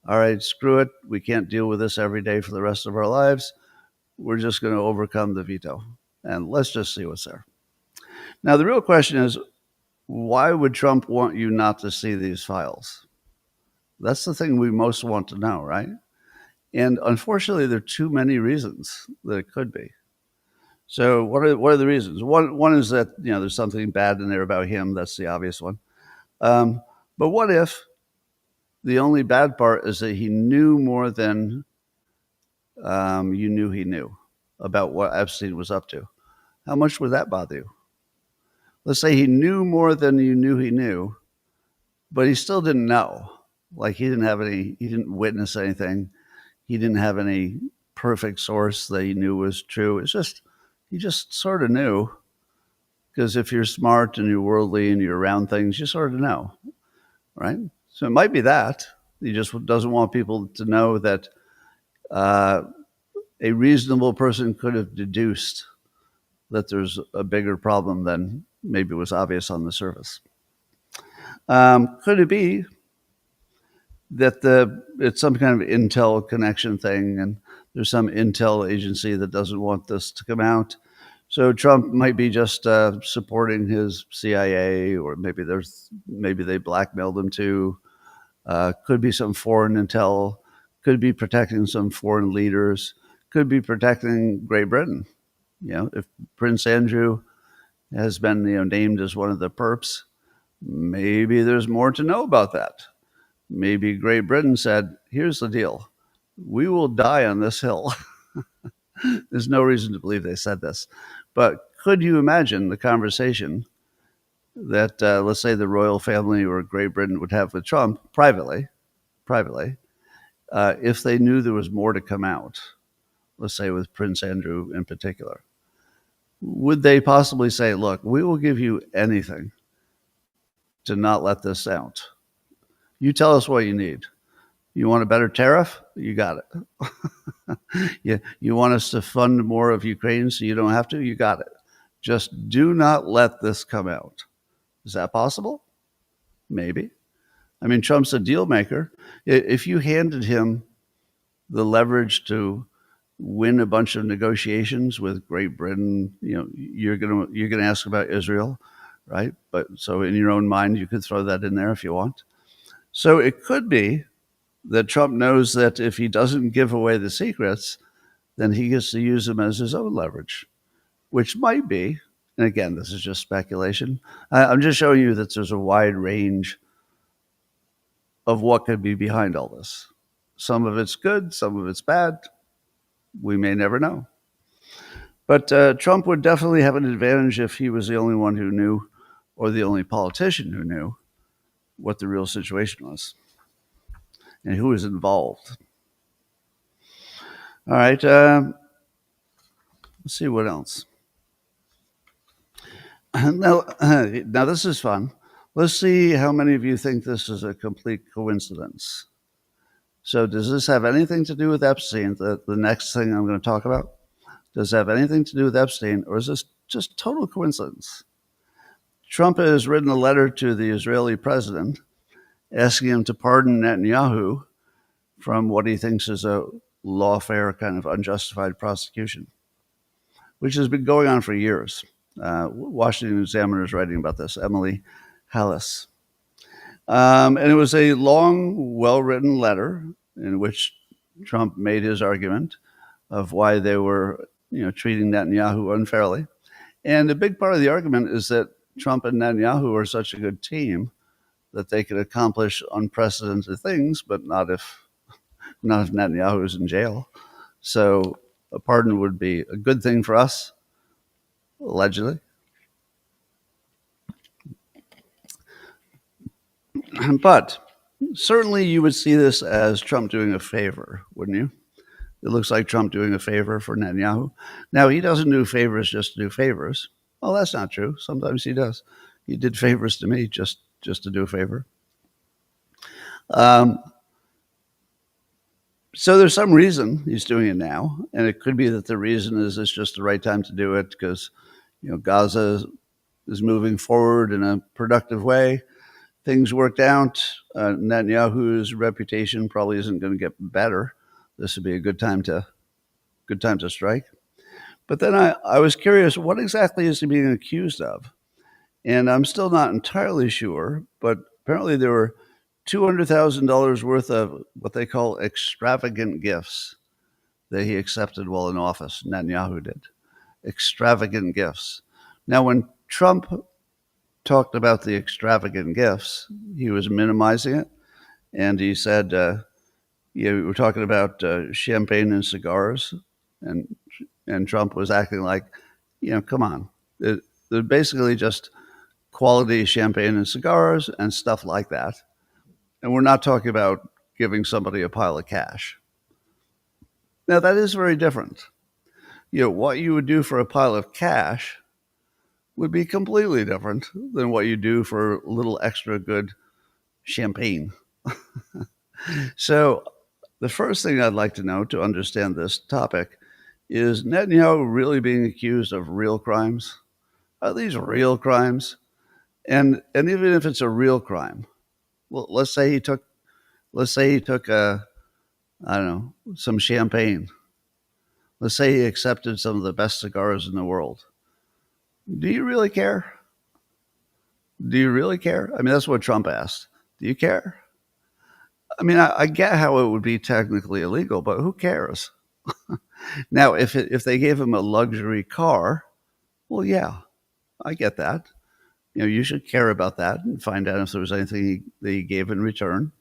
all right, screw it. We can't deal with this every day for the rest of our lives. We're just going to overcome the veto. And let's just see what's there. Now, the real question is, why would Trump want you not to see these files? That's the thing we most want to know, right? And unfortunately, there are too many reasons that it could be. So what are the reasons? One is that there's something bad in there about him. That's the obvious one. But what if the only bad part is that he knew more than you knew he knew about what Epstein was up to? How much would that bother you? Let's say he knew more than you knew he knew, but he still didn't know. Like he didn't witness anything. He didn't have any perfect source that he knew was true. It's just, he just sort of knew. Because if you're smart and you're worldly and you're around things, you sort of know, right? So it might be that. He just doesn't want people to know that a reasonable person could have deduced that there's a bigger problem than maybe was obvious on the surface. Could it be that it's some kind of intel connection thing, and there's some intel agency that doesn't want this to come out? So Trump might be just supporting his CIA, or maybe they blackmailed him too. Could be some foreign intel. Could be protecting some foreign leaders. Could be protecting Great Britain. If Prince Andrew has been named as one of the perps, maybe there's more to know about that. Maybe Great Britain said, here's the deal. We will die on this hill. There's no reason to believe they said this. But could you imagine the conversation that, let's say, the royal family or Great Britain would have with Trump privately, if they knew there was more to come out, let's say with Prince Andrew in particular? Would they possibly say, look, we will give you anything to not let this out? You tell us what you need. You want a better tariff? You got it. You want us to fund more of Ukraine so you don't have to? You got it. Just do not let this come out. Is that possible? Maybe. I mean, Trump's a deal maker. If you handed him the leverage to win a bunch of negotiations with Great Britain, you're gonna ask about Israel, right? But so in your own mind, you could throw that in there if you want. So it could be that Trump knows that if he doesn't give away the secrets, then he gets to use them as his own leverage, which might be, and again, this is just speculation. I'm just showing you that there's a wide range of what could be behind all this. Some of it's good, some of it's bad. We may never know. But Trump would definitely have an advantage if he was the only one who knew, or the only politician who knew what the real situation was and who was involved. All right, let's see what else. Now, this is fun. Let's see how many of you think this is a complete coincidence. So does this have anything to do with Epstein, the next thing I'm going to talk about? Does it have anything to do with Epstein, or is this just total coincidence? Trump has written a letter to the Israeli president asking him to pardon Netanyahu from what he thinks is a lawfare kind of unjustified prosecution, which has been going on for years. Washington Examiner is writing about this, Emily Hallis. And it was a long, well-written letter in which Trump made his argument of why they were treating Netanyahu unfairly. And a big part of the argument is that Trump and Netanyahu are such a good team that they could accomplish unprecedented things, but not if Netanyahu is in jail. So a pardon would be a good thing for us, allegedly. But certainly you would see this as Trump doing a favor, wouldn't you? It looks like Trump doing a favor for Netanyahu. Now, he doesn't do favors just to do favors. Well, that's not true. Sometimes he does. He did favors to me just to do a favor. Um, so there's some reason he's doing it now, and it could be that the reason is it's just the right time to do it because Gaza is moving forward in a productive way. Things worked out. Netanyahu's reputation probably isn't going to get better. This would be a good time to strike. But then I was curious, what exactly is he being accused of? And I'm still not entirely sure, but apparently there were $200,000 worth of what they call extravagant gifts that he accepted while in office. Netanyahu did. Extravagant gifts. Now, when Trump talked about the extravagant gifts, he was minimizing it. And he said, we were talking about champagne and cigars. And Trump was acting like, come on. They're basically just quality champagne and cigars and stuff like that. And we're not talking about giving somebody a pile of cash. Now, that is very different. What you would do for a pile of cash would be completely different than what you do for a little extra good champagne. So the first thing I'd like to know to understand this topic is Netanyahu really being accused of real crimes? Are these real crimes? And even if it's a real crime, well, let's say he took some champagne. Let's say he accepted some of the best cigars in the world. Do you really care? Do you really care? I mean, that's what Trump asked. Do you care? I mean, I get how it would be technically illegal, but who cares? Now, if they gave him a luxury car, well, yeah, I get that. You should care about that and find out if there was anything that he gave in return.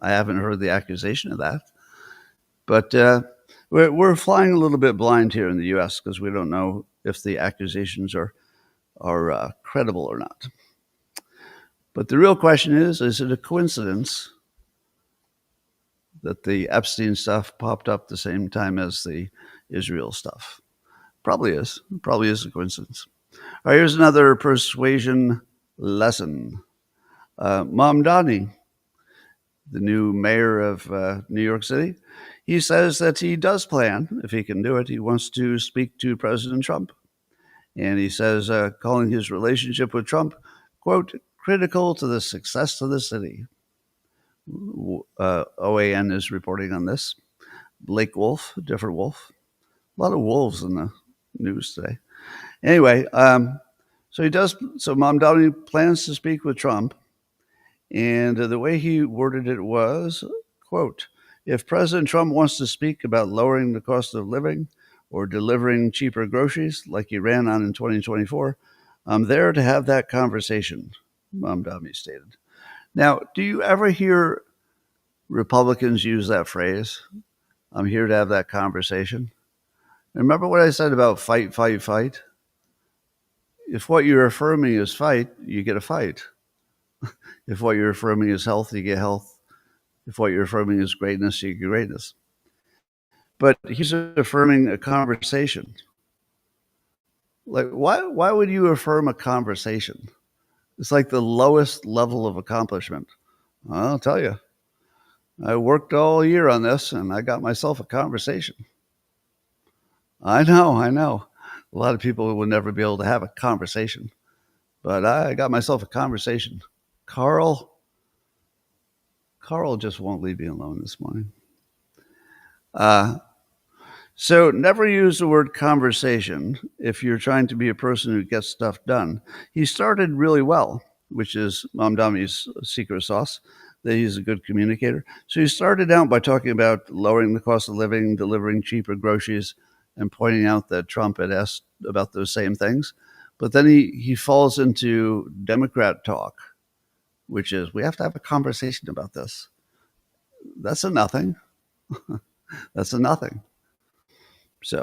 I haven't heard the accusation of that. But we're flying a little bit blind here in the U.S. because we don't know if the accusations are credible or not. But the real question is it a coincidence that the Epstein stuff popped up the same time as the Israel stuff? Probably is. Probably is a coincidence. All right, here's another persuasion lesson. Mamdani, the new mayor of New York City, he says that he does plan, if he can do it, he wants to speak to President Trump. And he says, calling his relationship with Trump, quote, critical to the success of the city. OAN is reporting on this. Blake Wolf, different wolf. A lot of wolves in the news today. Anyway, so Mamdani plans to speak with Trump. And the way he worded it was, quote, if President Trump wants to speak about lowering the cost of living or delivering cheaper groceries like he ran on in 2024, I'm there to have that conversation, Mamdani stated. Now, do you ever hear Republicans use that phrase? I'm here to have that conversation. Remember what I said about fight, fight, fight? If what you're affirming is fight, you get a fight. If what you're affirming is health, you get health. If what you're affirming is greatness, you get greatness. But he's affirming a conversation. Like, why would you affirm a conversation? It's like the lowest level of accomplishment. I'll tell you, I worked all year on this, and I got myself a conversation. I know. A lot of people would never be able to have a conversation. But I got myself a conversation. Carl just won't leave me alone this morning. So never use the word conversation if you're trying to be a person who gets stuff done. He started really well, which is Mamdani's secret sauce, that he's a good communicator. So he started out by talking about lowering the cost of living, delivering cheaper groceries, and pointing out that Trump had asked about those same things. But then he falls into Democrat talk, which is, we have to have a conversation about this. That's a nothing. That's a nothing. So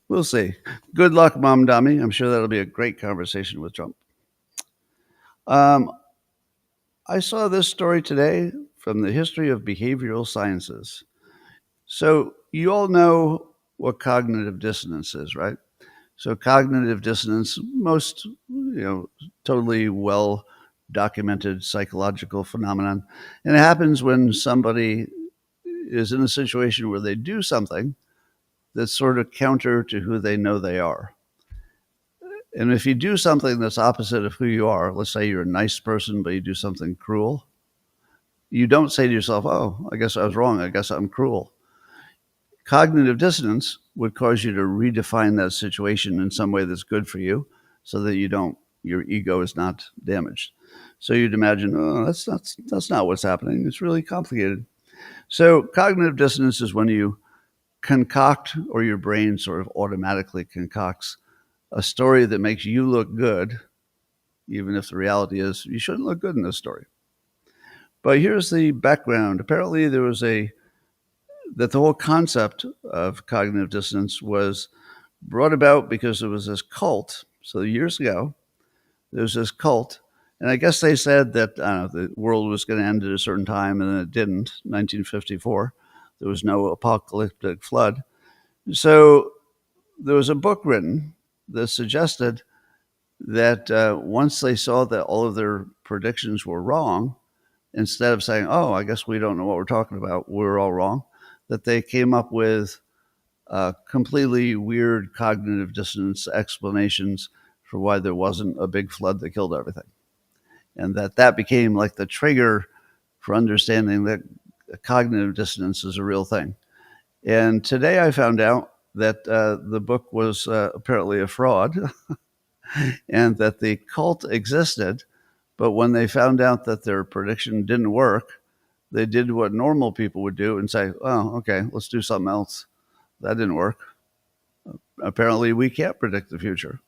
we'll see. Good luck, Mom Dummy. I'm sure that'll be a great conversation with Trump. Um, I saw this story today from the history of behavioral sciences. So you all know what cognitive dissonance is, right? So cognitive dissonance, most totally well documented psychological phenomenon, and it happens when somebody is in a situation where they do something that's sort of counter to who they know they are. And if you do something that's opposite of who you are, let's say you're a nice person, but you do something cruel, you don't say to yourself, oh, I guess I was wrong. I guess I'm cruel. Cognitive dissonance would cause you to redefine that situation in some way that's good for you so that your ego is not damaged. So you'd imagine, oh, that's not what's happening. It's really complicated. So cognitive dissonance is when you concoct, or your brain sort of automatically concocts, a story that makes you look good, even if the reality is you shouldn't look good in this story. But here's the background. Apparently that the whole concept of cognitive dissonance was brought about because there was this cult. So years ago, there was this cult, and I guess they said that the world was going to end at a certain time, and then it didn't. 1954, there was no apocalyptic flood. So there was a book written that suggested that once they saw that all of their predictions were wrong, instead of saying, oh, I guess we don't know what we're talking about, we're all wrong, that they came up with completely weird cognitive dissonance explanations for why there wasn't a big flood that killed everything. And that became like the trigger for understanding that cognitive dissonance is a real thing. And today I found out that the book was apparently a fraud and that the cult existed. But when they found out that their prediction didn't work, they did what normal people would do and say, oh, okay, let's do something else. That didn't work. Apparently, we can't predict the future.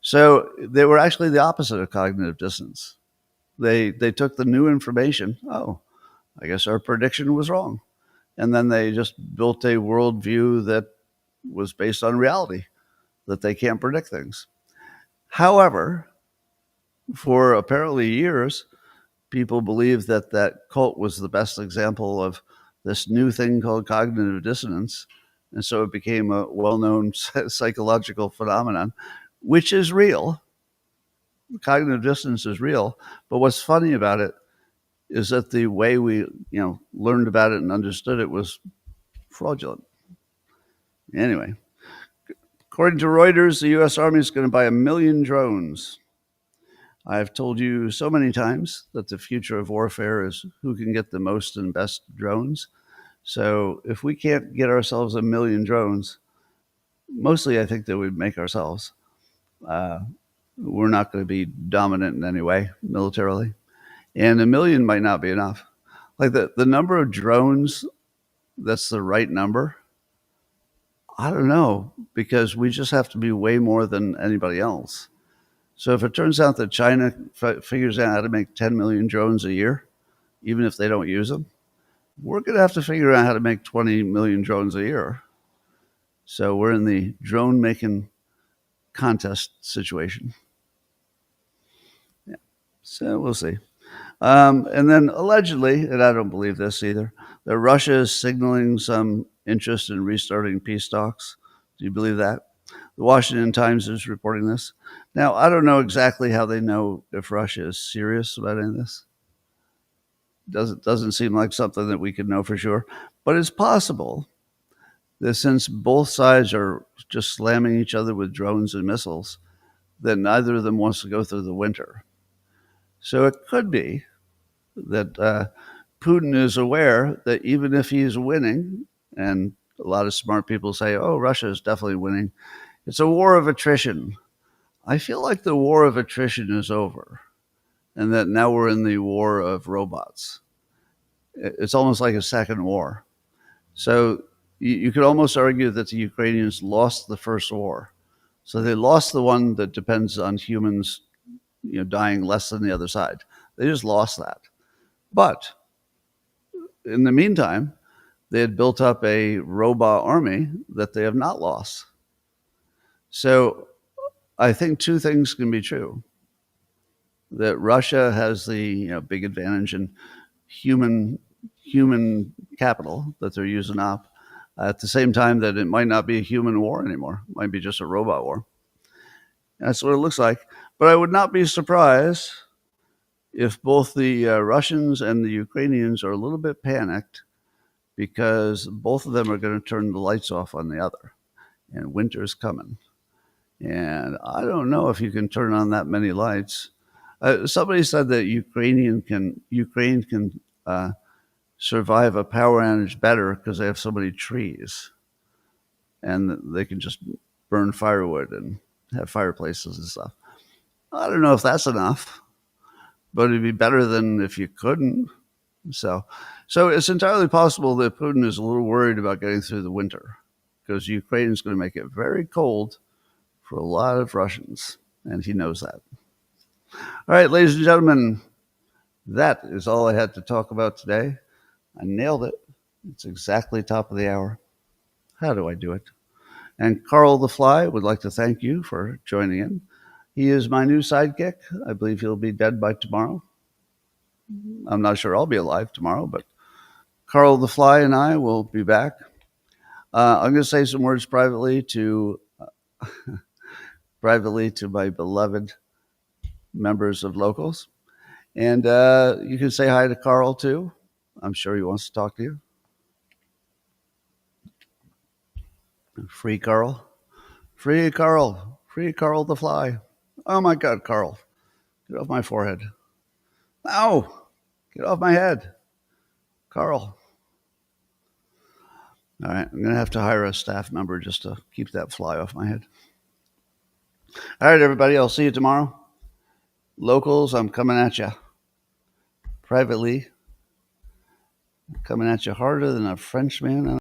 So they were actually the opposite of cognitive dissonance. They took the new information. Oh, I guess our prediction was wrong. And then they just built a worldview that was based on reality, that they can't predict things. However, for apparently years, people believed that cult was the best example of this new thing called cognitive dissonance. And so it became a well-known psychological phenomenon, which is real. Cognitive dissonance is real. But what's funny about it is that the way we learned about it and understood it was fraudulent. Anyway, according to Reuters, the U.S. Army is going to buy 1 million drones. I've told you so many times that the future of warfare is who can get the most and best drones. So if we can't get ourselves 1 million drones, mostly I think that we'd make ourselves. We're not going to be dominant in any way militarily. And 1 million might not be enough. Like the number of drones that's the right number, I don't know, because we just have to be way more than anybody else. So if it turns out that China figures out how to make 10 million drones a year, even if they don't use them, we're going to have to figure out how to make 20 million drones a year. So we're in the drone making contest situation. Yeah. So we'll see. And then allegedly, and I don't believe this either, that Russia is signaling some interest in restarting peace talks. Do you believe that? The Washington Times is reporting this. Now, I don't know exactly how they know if Russia is serious about any of this. Doesn't seem like something that we could know for sure. But it's possible that since both sides are just slamming each other with drones and missiles, that neither of them wants to go through the winter. So it could be that Putin is aware that even if he's winning, and a lot of smart people say, oh, Russia is definitely winning, it's a war of attrition. I feel like the war of attrition is over and that now we're in the war of robots. It's almost like a second war. So you could almost argue that the Ukrainians lost the first war. So they lost the one that depends on humans dying less than the other side. They just lost that. But in the meantime, they had built up a robot army that they have not lost. So I think two things can be true: that Russia has the big advantage in human human capital that they're using up. At the same time, that it might not be a human war anymore; it might be just a robot war. That's what it looks like. But I would not be surprised if both the Russians and the Ukrainians are a little bit panicked, because both of them are going to turn the lights off on the other, and winter's coming. And I don't know if you can turn on that many lights. Somebody said that Ukraine can survive a power outage better because they have so many trees, and they can just burn firewood and have fireplaces and stuff. I don't know if that's enough, but it'd be better than if you couldn't. So it's entirely possible that Putin is a little worried about getting through the winter, because Ukraine is going to make it very cold for a lot of Russians, and he knows that. All right, ladies and gentlemen, that is all I had to talk about today. I nailed it. It's exactly top of the hour. How do I do it? And Carl the Fly would like to thank you for joining in. He is my new sidekick. I believe he'll be dead by tomorrow. I'm not sure I'll be alive tomorrow, but Carl the Fly and I will be back. I'm going to say some words privately to my beloved members of Locals. And you can say hi to Carl, too. I'm sure he wants to talk to you. Free Carl. Free Carl. Free Carl the Fly. Oh, my God, Carl. Get off my forehead. Ow! Get off my head. Carl. All right, I'm going to have to hire a staff member just to keep that fly off my head. All right, everybody, I'll see you tomorrow. Locals, I'm coming at you. Privately, coming at you harder than a Frenchman